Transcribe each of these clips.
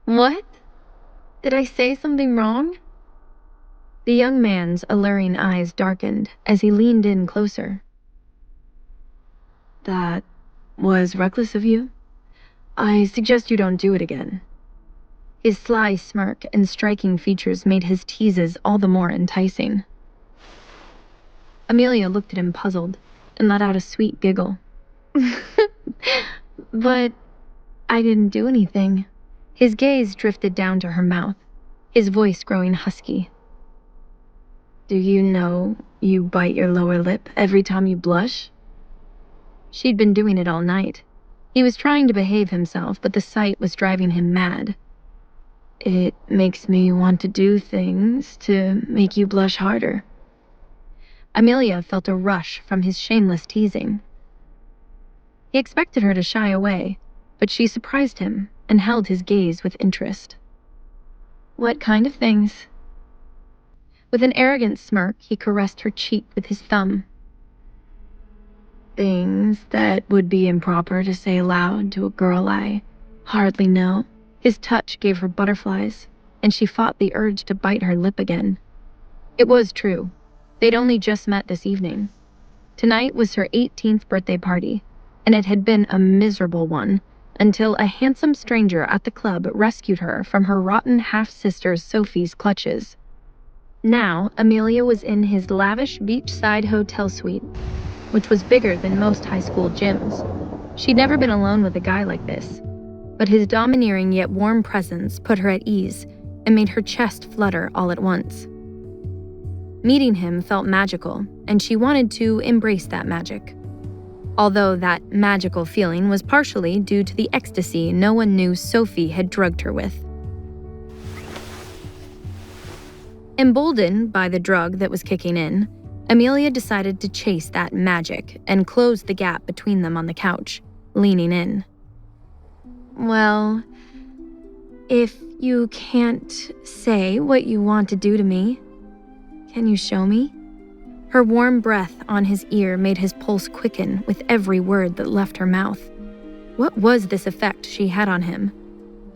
What? Did I say something wrong? The young man's alluring eyes darkened as he leaned in closer. That was reckless of you. I suggest you don't do it again. His sly smirk and striking features made his teases all the more enticing. Amelia looked at him puzzled and let out a sweet giggle. But I didn't do anything. His gaze drifted down to her mouth, his voice growing husky. Do you know you bite your lower lip every time you blush? She'd been doing it all night. He was trying to behave himself, but the sight was driving him mad. It makes me want to do things to make you blush harder. Amelia felt a rush from his shameless teasing. He expected her to shy away, but she surprised him and held his gaze with interest. What kind of things? With an arrogant smirk, he caressed her cheek with his thumb. Things that would be improper to say aloud to a girl I hardly know. His touch gave her butterflies, and she fought the urge to bite her lip again. It was true. They'd only just met this evening. Tonight was her 18th birthday party, and it had been a miserable one until a handsome stranger at the club rescued her from her rotten half-sister Sophie's clutches. Now, Amelia was in his lavish beachside hotel suite, which was bigger than most high school gyms. She'd never been alone with a guy like this, but his domineering yet warm presence put her at ease and made her chest flutter all at once. Meeting him felt magical, and she wanted to embrace that magic. Although that magical feeling was partially due to the ecstasy no one knew Sophie had drugged her with. Emboldened by the drug that was kicking in, Amelia decided to chase that magic and close the gap between them on the couch, leaning in. Well, if you can't say what you want to do to me, can you show me? Her warm breath on his ear made his pulse quicken with every word that left her mouth. What was this effect she had on him?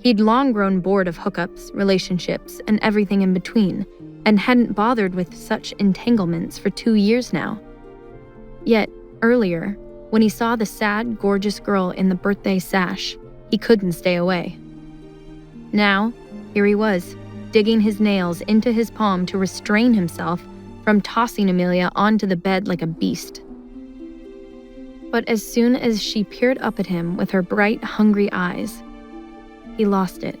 He'd long grown bored of hookups, relationships, and everything in between, and hadn't bothered with such entanglements for 2 years now. Yet, earlier, when he saw the sad, gorgeous girl in the birthday sash, he couldn't stay away. Now, here he was, digging his nails into his palm to restrain himself from tossing Amelia onto the bed like a beast. But as soon as she peered up at him with her bright, hungry eyes, he lost it,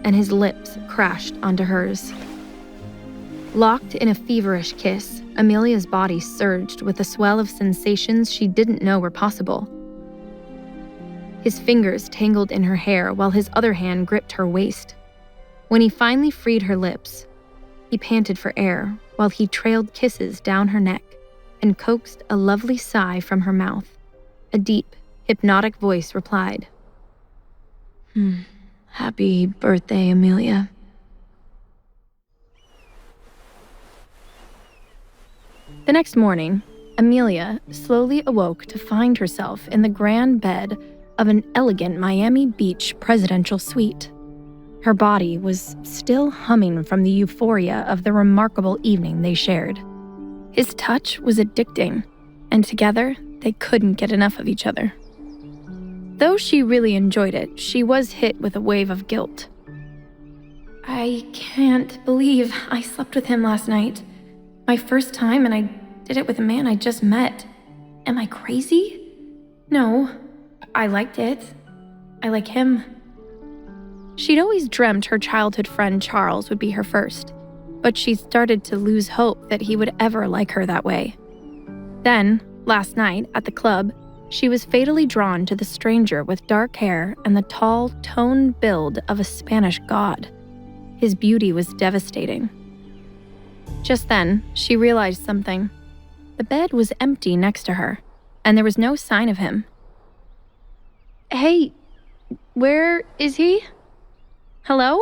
and his lips crashed onto hers. Locked in a feverish kiss, Amelia's body surged with a swell of sensations she didn't know were possible. His fingers tangled in her hair while his other hand gripped her waist. When he finally freed her lips, he panted for air while he trailed kisses down her neck and coaxed a lovely sigh from her mouth. A deep, hypnotic voice replied, Happy birthday, Amelia. The next morning, Amelia slowly awoke to find herself in the grand bed of an elegant Miami Beach presidential suite. Her body was still humming from the euphoria of the remarkable evening they shared. His touch was addicting, and together they couldn't get enough of each other. Though she really enjoyed it, she was hit with a wave of guilt. I can't believe I slept with him last night. My first time, and I did it with a man I just met. Am I crazy? No, I liked it. I like him. She'd always dreamt her childhood friend Charles would be her first, but she started to lose hope that he would ever like her that way. Then, last night at the club, she was fatally drawn to the stranger with dark hair and the tall, toned build of a Spanish god. His beauty was devastating. Just then, she realized something. The bed was empty next to her, and there was no sign of him. Hey, where is he? Hello?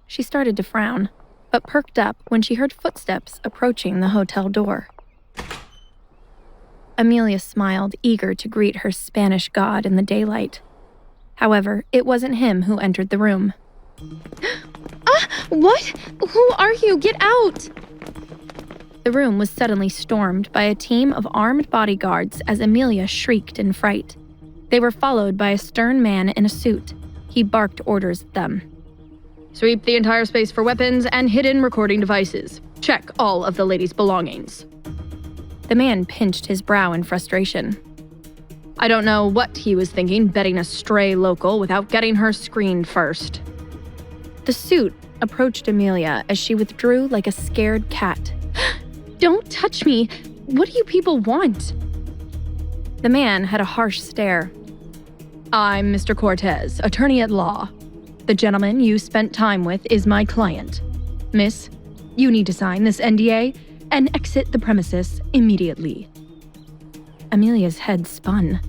She started to frown, but perked up when she heard footsteps approaching the hotel door. Amelia smiled, eager to greet her Spanish god in the daylight. However, it wasn't him who entered the room. What? Who are you? Get out! The room was suddenly stormed by a team of armed bodyguards as Amelia shrieked in fright. They were followed by a stern man in a suit. He barked orders at them. Sweep the entire space for weapons and hidden recording devices. Check all of the lady's belongings. The man pinched his brow in frustration. I don't know what he was thinking, betting a stray local without getting her screened first. The suit approached Amelia as she withdrew like a scared cat. Don't touch me! What do you people want? The man had a harsh stare. I'm Mr. Cortez, attorney at law. The gentleman you spent time with is my client. Miss, you need to sign this NDA and exit the premises immediately. Amelia's head spun.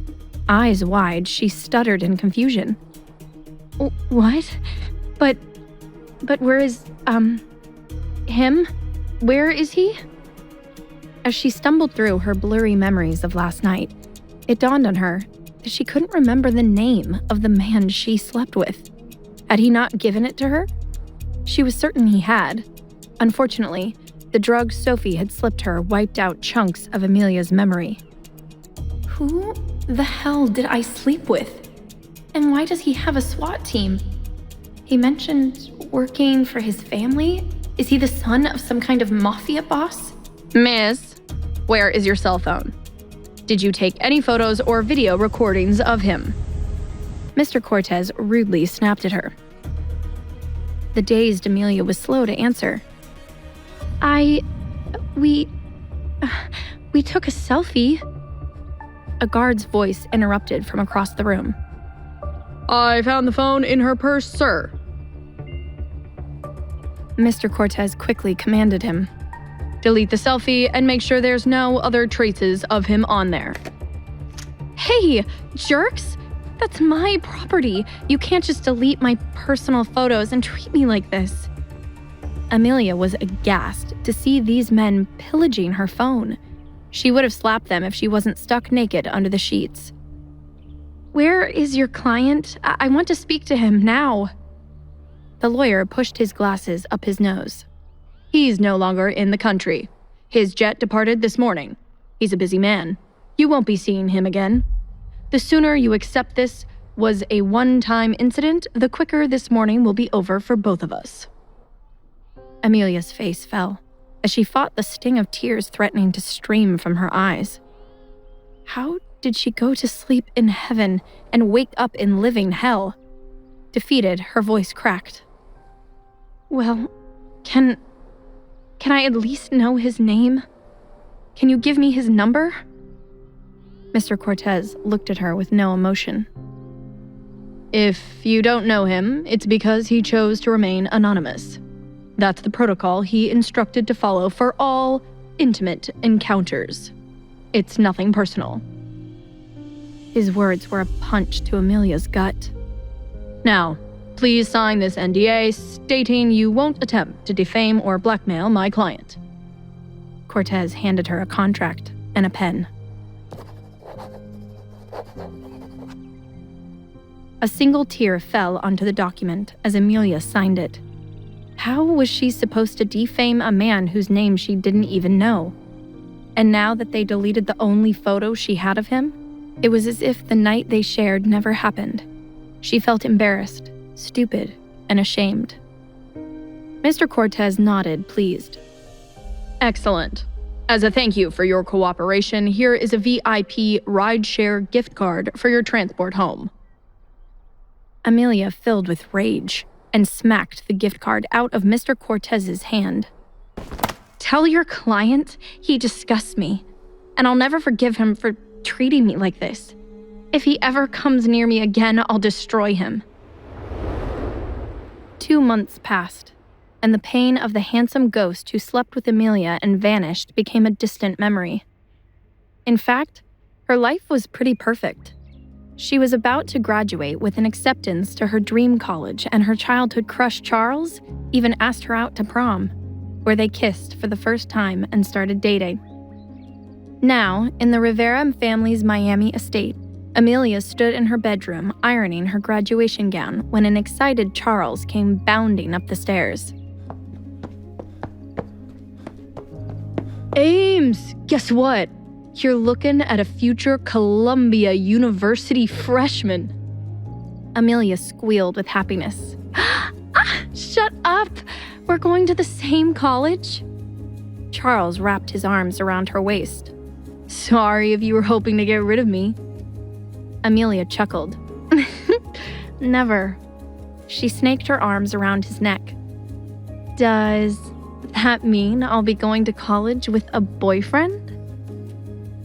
Eyes wide, she stuttered in confusion. What? But where is, him? Where is he? As she stumbled through her blurry memories of last night, it dawned on her that she couldn't remember the name of the man she slept with. Had he not given it to her? She was certain he had. Unfortunately, the drug Sophie had slipped her wiped out chunks of Amelia's memory. Who the hell did I sleep with? And why does he have a SWAT team? He mentioned working for his family? Is he the son of some kind of mafia boss? Miss, where is your cell phone? Did you take any photos or video recordings of him? Mr. Cortez rudely snapped at her. The dazed Amelia was slow to answer. We took a selfie. A guard's voice interrupted from across the room. I found the phone in her purse, sir. Mr. Cortez quickly commanded him. Delete the selfie and make sure there's no other traces of him on there. Hey, jerks! That's my property. You can't just delete my personal photos and treat me like this. Amelia was aghast to see these men pillaging her phone. She would have slapped them if she wasn't stuck naked under the sheets. Where is your client? I want to speak to him now. The lawyer pushed his glasses up his nose. He's no longer in the country. His jet departed this morning. He's a busy man. You won't be seeing him again. The sooner you accept this was a one-time incident, the quicker this morning will be over for both of us. Amelia's face fell as she fought the sting of tears threatening to stream from her eyes. How did she go to sleep in heaven and wake up in living hell? Defeated, her voice cracked. Well, can I at least know his name? Can you give me his number? Mr. Cortez looked at her with no emotion. If you don't know him, it's because he chose to remain anonymous. That's the protocol he instructed to follow for all intimate encounters. It's nothing personal. His words were a punch to Amelia's gut. Now, please sign this NDA stating you won't attempt to defame or blackmail my client. Cortez handed her a contract and a pen. A single tear fell onto the document as Amelia signed it. How was she supposed to defame a man whose name she didn't even know? And now that they deleted the only photo she had of him, it was as if the night they shared never happened. She felt embarrassed, stupid, and ashamed. Mr. Cortez nodded, pleased. Excellent. As a thank you for your cooperation, here is a VIP rideshare gift card for your transport home. Amelia filled with rage and smacked the gift card out of Mr. Cortez's hand. Tell your client he disgusts me, and I'll never forgive him for treating me like this. If he ever comes near me again, I'll destroy him. 2 months passed, and the pain of the handsome ghost who slept with Amelia and vanished became a distant memory. In fact, her life was pretty perfect. She was about to graduate with an acceptance to her dream college, and her childhood crush Charles even asked her out to prom, where they kissed for the first time and started dating. Now, in the Rivera family's Miami estate, Amelia stood in her bedroom ironing her graduation gown when an excited Charles came bounding up the stairs. Ames, guess what? You're looking at a future Columbia University freshman. Amelia squealed with happiness. Shut up! We're going to the same college? Charles wrapped his arms around her waist. Sorry if you were hoping to get rid of me. Amelia chuckled. Never. She snaked her arms around his neck. Does that mean I'll be going to college with a boyfriend?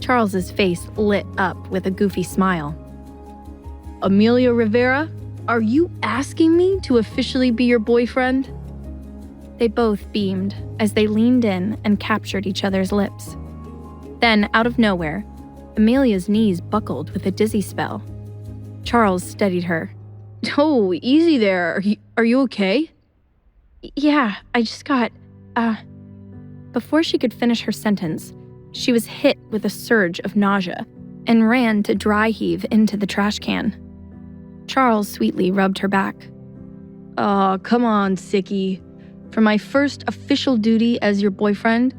Charles's face lit up with a goofy smile. Amelia Rivera, are you asking me to officially be your boyfriend? They both beamed as they leaned in and captured each other's lips. Then, out of nowhere, Amelia's knees buckled with a dizzy spell. Charles steadied her. Oh, easy there. Are you okay? Yeah, I just got, Before she could finish her sentence, she was hit with a surge of nausea and ran to dry heave into the trash can. Charles sweetly rubbed her back. Oh, come on, sickie. For my first official duty as your boyfriend,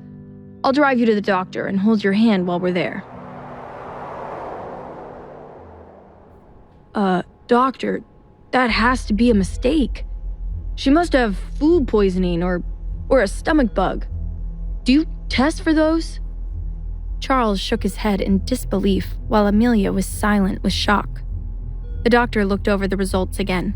I'll drive you to the doctor and hold your hand while we're there. Doctor, that has to be a mistake. She must have food poisoning or a stomach bug. Do you test for those? Charles shook his head in disbelief while Amelia was silent with shock. The doctor looked over the results again.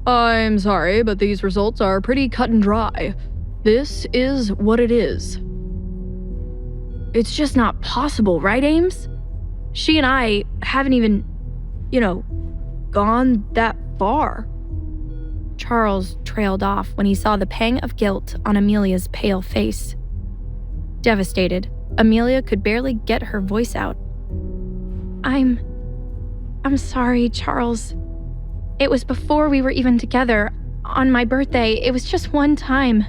I'm sorry, but these results are pretty cut and dry. This is what it is. It's just not possible, right, Ames? She and I haven't even, gone that far. Charles trailed off when he saw the pang of guilt on Amelia's pale face. Devastated, Amelia could barely get her voice out. I'm sorry, Charles. It was before we were even together. On my birthday, it was just one time.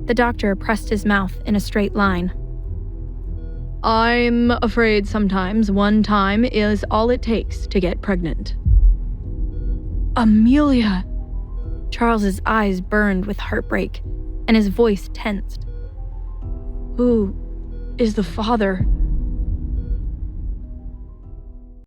The doctor pressed his mouth in a straight line. I'm afraid sometimes one time is all it takes to get pregnant. Amelia! Charles's eyes burned with heartbreak, and his voice tensed. Who is the father?